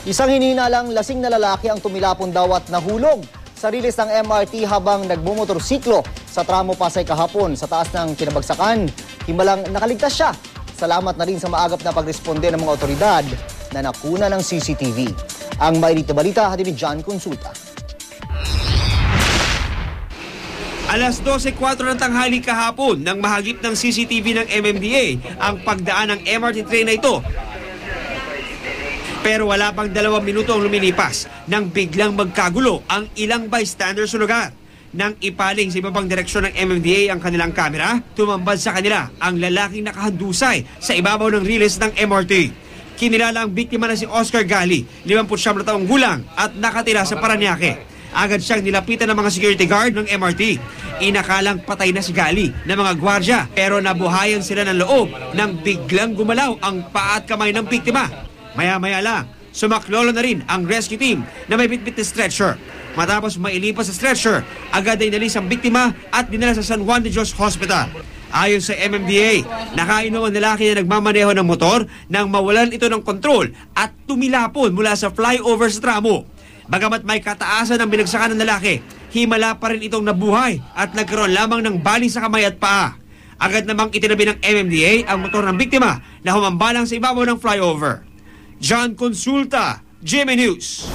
Isang hinihinalang lasing na lalaki ang tumilapon daw at nahulog sa riles ng MRT habang nagmumotorsiklo sa tramo Pasay kahapon sa taas ng kinabagsakan. Himalang nakaligtas siya. Salamat na rin sa maagap na pagresponde ng mga otoridad na nakuna ng CCTV. Ang mainit na balita hatid ni John Consulta. Alas 12:04 ng tanghali kahapon nang mahagip ng CCTV ng MMDA ang pagdaan ng MRT train na ito. Pero wala pang 2 minuto ang lumilipas nang biglang magkagulo ang ilang bystanders sa lugar. Nang ipaling sa iba pang direksyon ng MMDA ang kanilang kamera, tumambad sa kanila ang lalaking nakahandusay sa ibabaw ng riles ng MRT. Kinilala ang biktima na si Oscar Gali, 59 na taong gulang at nakatira sa Parañaque. Agad siyang nilapitan ng mga security guard ng MRT. Inakalang patay na si Gali ng mga gwardya pero nabuhayan sila ng loob nang biglang gumalaw ang paa at kamay ng biktima. Maya-maya lang, sumaklolo na rin ang rescue team na may bitbit na stretcher. Matapos mailipas sa stretcher, agad ay inalis ang biktima at dinala sa San Juan de Dios Hospital. Ayon sa MMDA, nakainom ang lalaki na nagmamaneho ng motor nang mawalan ito ng kontrol at tumilapon mula sa flyover sa tramo. Bagamat may kataasan ng binagsakan ng lalaki, himala pa rin itong nabuhay at nagkaroon lamang ng bali sa kamay at paa. Agad namang itinabi ng MMDA ang motor ng biktima na humambalang sa ibabaw ng flyover. John Consulta, GMA News.